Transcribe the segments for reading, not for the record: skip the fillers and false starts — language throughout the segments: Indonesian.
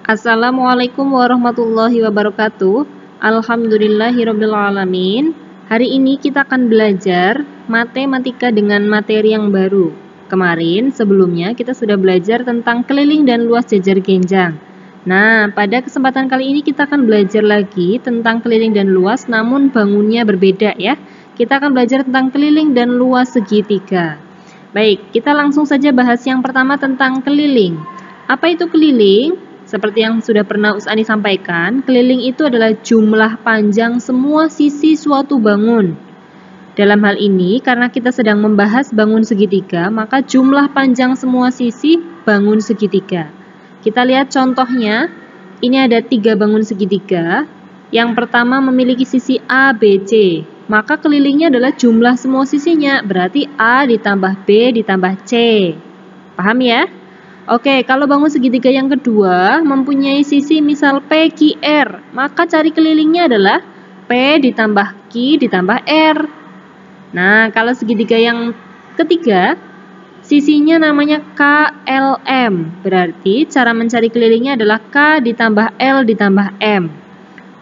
Assalamualaikum warahmatullahi wabarakatuh. Alhamdulillahirabbil alamin. Hari ini kita akan belajar matematika dengan materi yang baru. Kemarin sebelumnya kita sudah belajar tentang keliling dan luas jajar genjang. Nah, pada kesempatan kali ini kita akan belajar lagi tentang keliling dan luas, namun bangunnya berbeda ya. Kita akan belajar tentang keliling dan luas segitiga. Baik, kita langsung saja bahas yang pertama tentang keliling. Apa itu keliling? Seperti yang sudah pernah Usani sampaikan, keliling itu adalah jumlah panjang semua sisi suatu bangun. Dalam hal ini, karena kita sedang membahas bangun segitiga, maka jumlah panjang semua sisi bangun segitiga. Kita lihat contohnya, ini ada 3 bangun segitiga. Yang pertama memiliki sisi A, B, C. Maka kelilingnya adalah jumlah semua sisinya, berarti A ditambah B ditambah C. Paham ya? Oke, kalau bangun segitiga yang kedua mempunyai sisi misal P, Q, R, maka cari kelilingnya adalah P ditambah Q ditambah R. Nah, kalau segitiga yang ketiga, sisinya namanya K, L, M. Berarti cara mencari kelilingnya adalah K ditambah L ditambah M.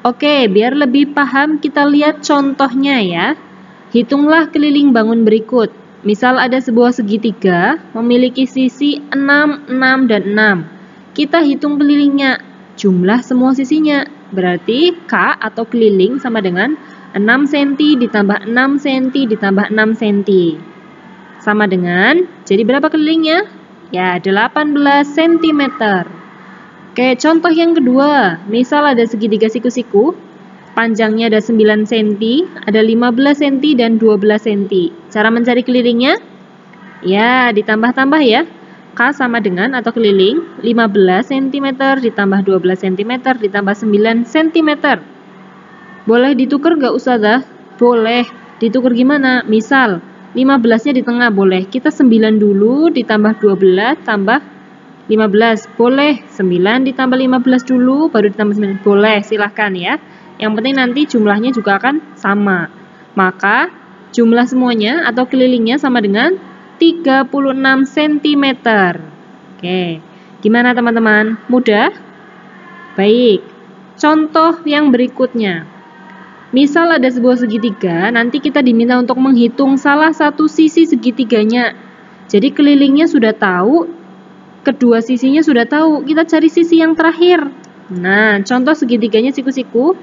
Oke, biar lebih paham kita lihat contohnya ya. Hitunglah keliling bangun berikut. Misal ada sebuah segitiga memiliki sisi 6, 6, dan 6. Kita hitung kelilingnya, jumlah semua sisinya. Berarti K atau keliling sama dengan 6 cm ditambah 6 cm ditambah 6 cm. Sama dengan, jadi berapa kelilingnya? Ya, 18 cm. Oke, contoh yang kedua, misal ada segitiga siku-siku, panjangnya ada 9 cm, ada 15 cm dan 12 cm. Cara mencari kelilingnya? Ya, ditambah-tambah ya. K sama dengan atau keliling 15 cm ditambah 12 cm ditambah 9 cm. Boleh ditukar nggak Ustazah? Boleh. Ditukar gimana? Misal 15-nya di tengah boleh. Kita 9 dulu ditambah 12 tambah 15, boleh. 9 ditambah 15 dulu, baru ditambah 9, boleh, silahkan ya. Yang penting nanti jumlahnya juga akan sama. Maka jumlah semuanya atau kelilingnya sama dengan 36 cm. Oke, gimana teman-teman? Mudah? Baik, contoh yang berikutnya. Misal ada sebuah segitiga, nanti kita diminta untuk menghitung salah satu sisi segitiganya. Jadi kelilingnya sudah tahu, kedua sisinya sudah tahu, kita cari sisi yang terakhir. Nah, contoh segitiganya siku-siku,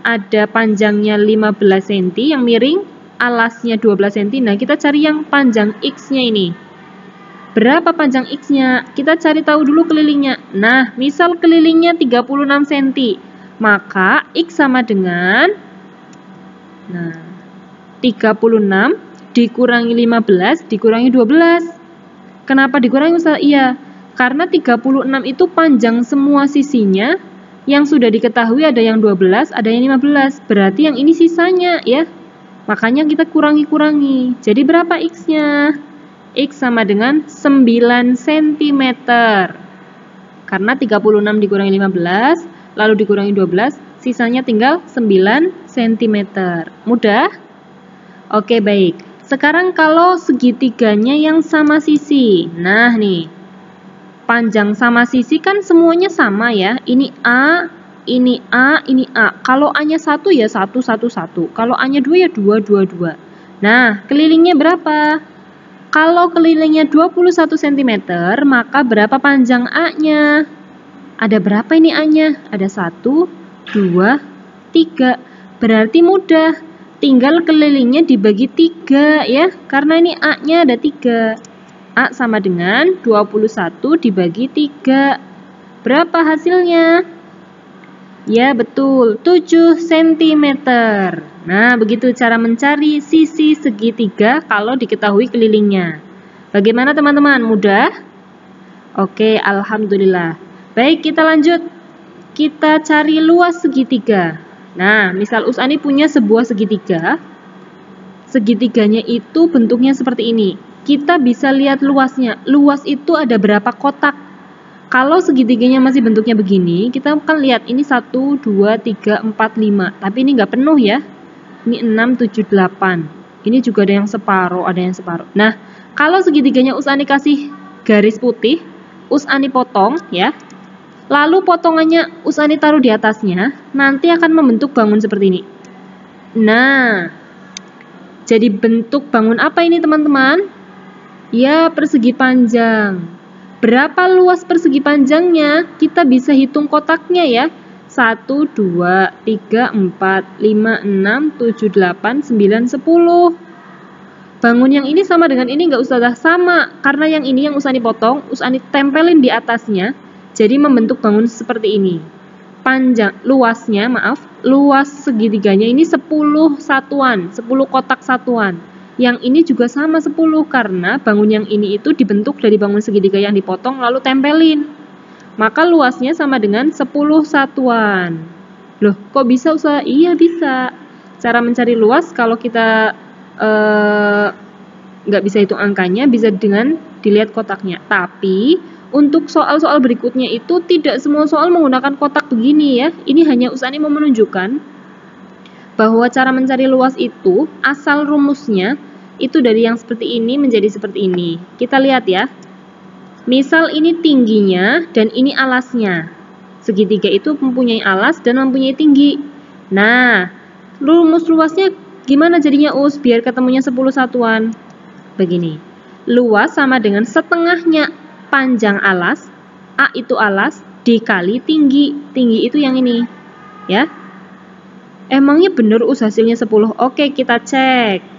ada panjangnya 15 cm, yang miring alasnya 12 cm. Nah, kita cari yang panjang X-nya ini. Berapa panjang X-nya? Kita cari tahu dulu kelilingnya. Nah, misal kelilingnya 36 cm, maka X sama dengan 36 dikurangi 15 dikurangi 12. Kenapa dikurangi Ustaz? Iya, karena 36 itu panjang semua sisinya, yang sudah diketahui ada yang 12, ada yang 15. Berarti yang ini sisanya ya. Makanya kita kurangi-kurangi. Jadi berapa X-nya? X sama dengan 9 cm. Karena 36 dikurangi 15, lalu dikurangi 12, sisanya tinggal 9 cm. Mudah? Oke, baik. Sekarang kalau segitiganya yang sama sisi. Nah nih, panjang sama sisi kan semuanya sama ya. Ini A, ini A, ini A. Kalau A-nya 1 ya 1, 1, 1. Kalau A-nya 2 ya 2, 2, 2. Nah, kelilingnya berapa? Kalau kelilingnya 21 cm, maka berapa panjang A-nya? Ada berapa ini A-nya? Ada 1, 2, 3. Berarti mudah. Tinggal kelilingnya dibagi 3 ya. Karena ini A-nya ada 3. A sama dengan 21 dibagi 3. Berapa hasilnya? Ya betul, 7 cm. Nah, begitu cara mencari sisi segitiga kalau diketahui kelilingnya. Bagaimana teman-teman? Mudah? Oke, alhamdulillah. Baik, kita lanjut. Kita cari luas segitiga. Nah, misal Usani punya sebuah segitiga. Segitiganya itu bentuknya seperti ini. Kita bisa lihat luasnya. Luas itu ada berapa kotak. Kalau segitiganya masih bentuknya begini, kita akan lihat ini 1, 2, 3, 4, 5. Tapi ini nggak penuh ya. Ini 6, 7, 8. Ini juga ada yang separuh, ada yang separuh. Nah, kalau segitiganya Usani kasih garis putih, Usani potong ya. Lalu potongannya Usani taruh di atasnya, nanti akan membentuk bangun seperti ini. Nah, jadi bentuk bangun apa ini teman-teman? Ya, persegi panjang. Berapa luas persegi panjangnya? Kita bisa hitung kotaknya ya. 1, 2, 3, 4, 5, 6, 7, 8, 9, 10. Bangun yang ini sama dengan ini nggak usah sama, karena yang ini yang Usani potong, Usani tempelin di atasnya, jadi membentuk bangun seperti ini. Luas segitiganya ini 10 satuan, 10 kotak satuan. Yang ini juga sama 10, karena bangun yang ini itu dibentuk dari bangun segitiga yang dipotong lalu tempelin. Maka luasnya sama dengan 10 satuan. Loh, kok bisa Ustaz? Iya bisa. Cara mencari luas kalau kita nggak bisa hitung angkanya, bisa dengan dilihat kotaknya. Tapi untuk soal-soal berikutnya itu tidak semua soal menggunakan kotak begini ya. Ini hanya Usani mau menunjukkan bahwa cara mencari luas itu asal rumusnya itu dari yang seperti ini menjadi seperti ini. Kita lihat ya. Misal ini tingginya dan ini alasnya. Segitiga itu mempunyai alas dan mempunyai tinggi. Nah, rumus luasnya gimana jadinya Us biar ketemunya 10 satuan? Begini. Luas sama dengan setengahnya panjang alas, A itu alas, dikali tinggi. Tinggi itu yang ini. Ya. Emangnya bener Us hasilnya 10? Oke, kita cek.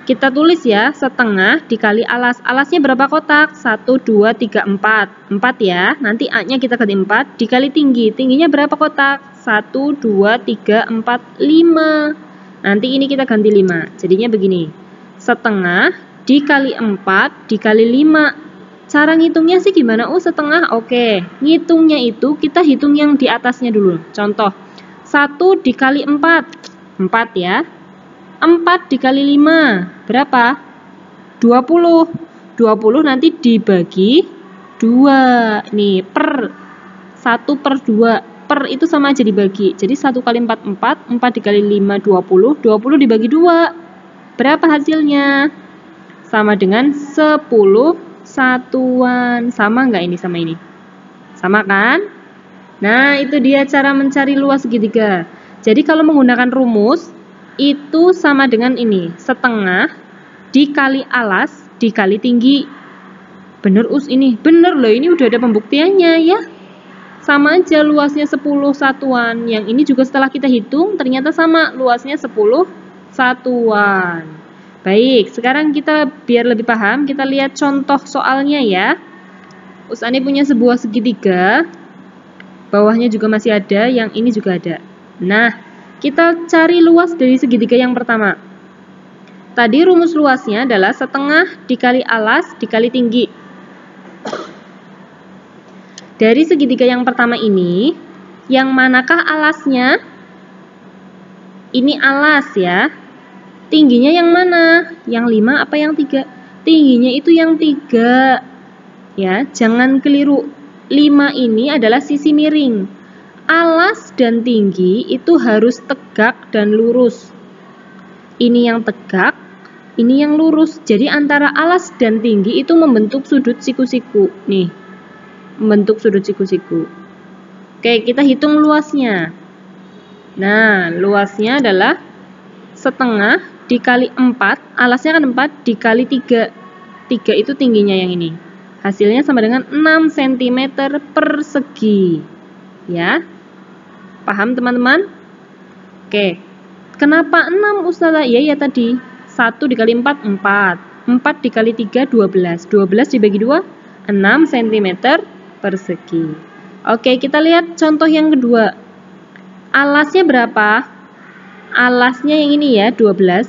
Kita tulis ya, setengah dikali alas. Alasnya berapa kotak? 1, 2, 3, 4. 4 ya. Nanti A-nya kita ganti 4 dikali tinggi. Tingginya berapa kotak? 1, 2, 3, 4, 5. Nanti ini kita ganti 5. Jadinya begini. Setengah dikali 4 dikali 5. Cara ngitungnya sih gimana? Setengah. Oke. Ngitungnya itu kita hitung yang di atasnya dulu. Contoh. 1 dikali 4. 4 ya. 4 dikali 5. Berapa? 20. 20 nanti dibagi 2. Nih, per 1 per 2. Per itu sama aja dibagi. Jadi 1 kali 4, 4. 4 dikali 5, 20. 20 dibagi 2. Berapa hasilnya? Sama dengan 10 satuan. Sama nggak ini sama ini? Sama kan? Nah, itu dia cara mencari luas segitiga. Jadi kalau menggunakan rumus, itu sama dengan ini, setengah dikali alas dikali tinggi. Bener Us ini? Bener loh, ini udah ada pembuktiannya ya. Sama aja luasnya 10 satuan. Yang ini juga setelah kita hitung ternyata sama, luasnya 10 satuan. Baik, sekarang kita biar lebih paham, kita lihat contoh soalnya ya. Usani punya sebuah segitiga, bawahnya juga masih ada, yang ini juga ada. Nah, kita cari luas dari segitiga yang pertama. Tadi rumus luasnya adalah setengah dikali alas dikali tinggi. Dari segitiga yang pertama ini, yang manakah alasnya? Ini alas ya. Tingginya yang mana? Yang 5 apa yang 3? Tingginya itu yang 3. Ya, jangan keliru. 5 ini adalah sisi miring. Alas dan tinggi itu harus tegak dan lurus. Ini yang tegak, ini yang lurus. Jadi antara alas dan tinggi itu membentuk sudut siku-siku. Nih, membentuk sudut siku-siku. Oke, kita hitung luasnya. Nah, luasnya adalah setengah dikali 4. Alasnya kan 4 dikali 3. 3 itu tingginya yang ini. Hasilnya sama dengan 6 cm persegi. Ya. Paham teman-teman? Oke. Kenapa 6 Ustazah? Iya ya tadi. 1 dikali 4, 4. 4 dikali 3, 12. 12 dibagi 2, 6 cm persegi. Oke, kita lihat contoh yang kedua. Alasnya berapa? Alasnya yang ini ya, 12.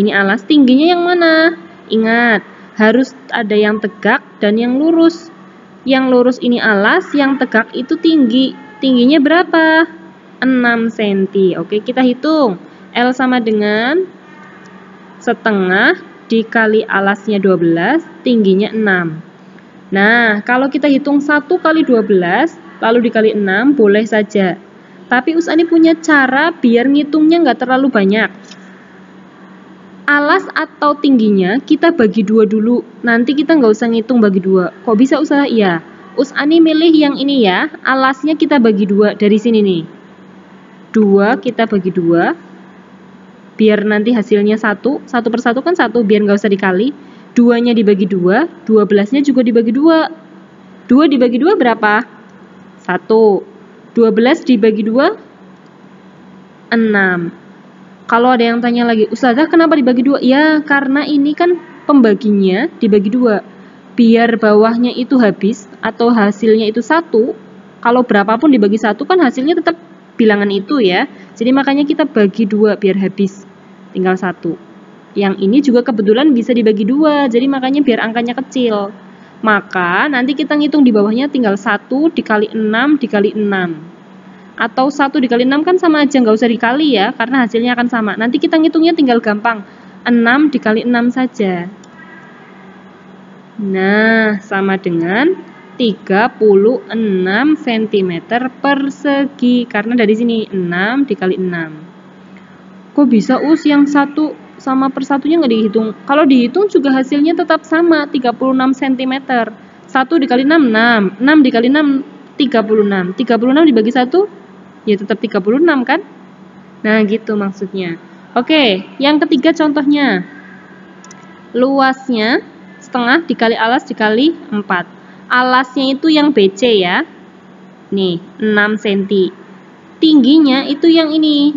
Ini alas. Tingginya yang mana? Ingat, harus ada yang tegak dan yang lurus. Yang lurus ini alas, yang tegak itu tinggi. Tingginya berapa? 6 cm. Oke, kita hitung. L sama dengan setengah dikali alasnya 12, tingginya 6. Nah, kalau kita hitung 1 kali 12, lalu dikali 6, boleh saja. Tapi Usani punya cara biar ngitungnya nggak terlalu banyak. Alas atau tingginya kita bagi 2 dulu. Nanti kita nggak usah ngitung bagi 2. Kok bisa Ustazah? Iya. Usani milih yang ini ya, alasnya kita bagi 2 dari sini nih. 2 kita bagi 2, biar nanti hasilnya 1 per 1 kan 1, biar nggak usah dikali. 2-nya dibagi 2, 12-nya juga dibagi 2. 2 dibagi 2 berapa? 1. 12 dibagi 2, 6. Kalau ada yang tanya lagi, Ustazah kenapa dibagi 2? Ya, karena ini kan pembaginya dibagi 2. Biar bawahnya itu habis atau hasilnya itu 1, kalau berapapun dibagi 1 kan hasilnya tetap bilangan itu ya. Jadi makanya kita bagi 2 biar habis, tinggal 1. Yang ini juga kebetulan bisa dibagi 2, jadi makanya biar angkanya kecil. Maka nanti kita ngitung di bawahnya tinggal 1 dikali 6 dikali 6. Atau 1 dikali 6 kan sama aja, nggak usah dikali ya, karena hasilnya akan sama. Nanti kita ngitungnya tinggal gampang, 6 dikali 6 saja. Nah, sama dengan 36 cm persegi. Karena dari sini 6 dikali 6. Kok bisa yang 1 sama per satunya nggak dihitung? Kalau dihitung juga hasilnya tetap sama, 36 cm. 1 dikali 6, 6. 6 dikali 6, 36. 36 dibagi 1, ya tetap 36 kan? Nah, gitu maksudnya. Oke, yang ketiga contohnya. Luasnya setengah dikali alas dikali 4. Alasnya itu yang BC ya. Nih, 6 cm. Tingginya itu yang ini,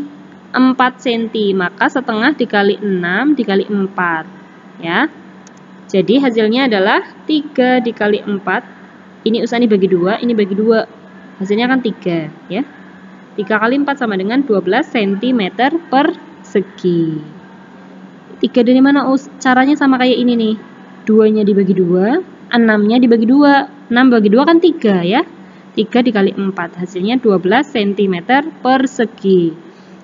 4 cm. Maka setengah dikali 6 dikali 4. Ya. Jadi hasilnya adalah 3 dikali 4. Ini Usani bagi 2, ini bagi 2. Hasilnya kan 3 ya. 3 kali 4 sama dengan 12 cm persegi. 3 dari mana Caranya sama kayak ini nih. 2-nya dibagi 2, 6-nya dibagi 2. 6 bagi 2 kan 3 ya. 3 dikali 4, hasilnya 12 cm persegi.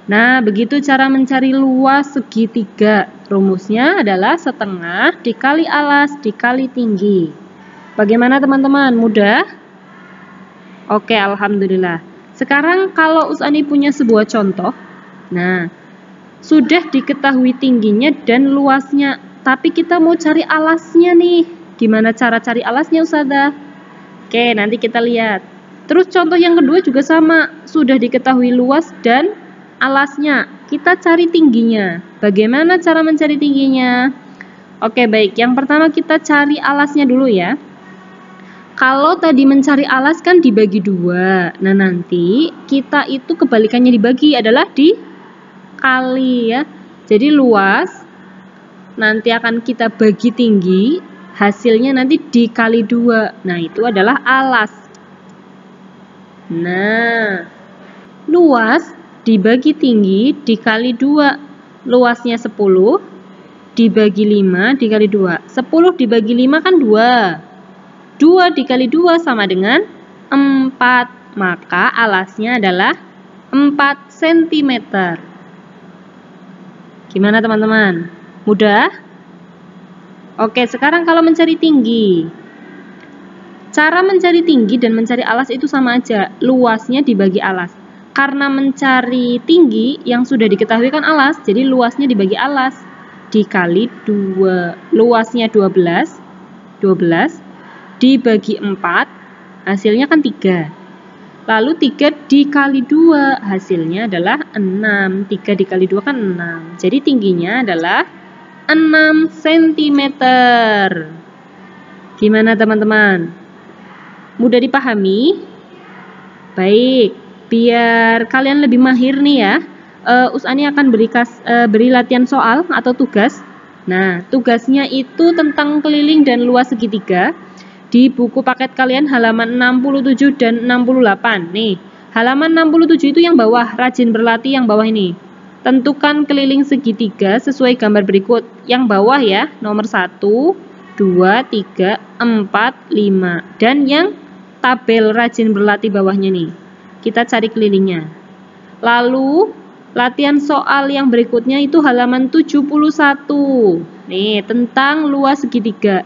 Nah, begitu cara mencari luas segitiga. Rumusnya adalah setengah dikali alas dikali tinggi. Bagaimana teman-teman? Mudah? Oke, alhamdulillah. Sekarang kalau Usani punya sebuah contoh. Nah, sudah diketahui tingginya dan luasnya, tapi kita mau cari alasnya nih. Gimana cara cari alasnya, Ustazah? Oke, nanti kita lihat. Terus contoh yang kedua juga sama. Sudah diketahui luas dan alasnya. Kita cari tingginya. Bagaimana cara mencari tingginya? Oke, baik. Yang pertama kita cari alasnya dulu ya. Kalau tadi mencari alas kan dibagi 2. Nah, nanti kita itu kebalikannya dibagi adalah dikali ya. Jadi luas nanti akan kita bagi tinggi, hasilnya nanti dikali 2. Nah, itu adalah alas. Nah, luas dibagi tinggi dikali 2. Luasnya 10 dibagi 5 dikali 2. 10 dibagi 5 kan 2. 2 dikali 2 sama dengan 4. Maka alasnya adalah 4 cm. Gimana teman-teman? Mudah? Oke, sekarang kalau mencari tinggi. Cara mencari tinggi dan mencari alas itu sama aja. Luasnya dibagi alas. Karena mencari tinggi yang sudah diketahui kan alas, jadi luasnya dibagi alas. Dikali 2. Luasnya 12. 12 dibagi 4, hasilnya kan 3. Lalu 3 dikali 2, hasilnya adalah 6. 3 dikali 2 kan 6. Jadi tingginya adalah 6 cm. Gimana teman-teman? Mudah dipahami? Baik, biar kalian lebih mahir nih ya, Usani akan beri latihan soal atau tugas. Nah, tugasnya itu tentang keliling dan luas segitiga. Di buku paket kalian halaman 67 dan 68. Nih, halaman 67 itu yang bawah, rajin berlatih yang bawah ini. Tentukan keliling segitiga sesuai gambar berikut. Yang bawah ya, nomor 1, 2, 3, 4, 5. Dan yang tabel rajin berlatih bawahnya nih. Kita cari kelilingnya. Lalu, latihan soal yang berikutnya itu halaman 71. Nih, tentang luas segitiga.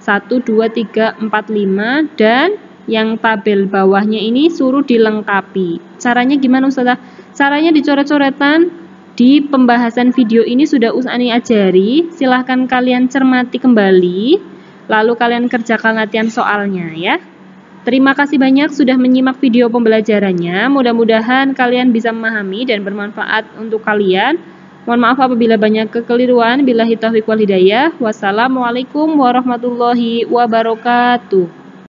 1, 2, 3, 4, 5. Dan yang tabel bawahnya ini suruh dilengkapi. Caranya gimana Ustazah? Caranya dicoret-coretan. Di pembahasan video ini sudah Usani ajari. Silahkan kalian cermati kembali. Lalu kalian kerjakan latihan soalnya ya. Terima kasih banyak sudah menyimak video pembelajarannya. Mudah-mudahan kalian bisa memahami dan bermanfaat untuk kalian. Mohon maaf apabila banyak kekeliruan. Billahi taufiq wal hidayah. Wassalamualaikum warahmatullahi wabarakatuh.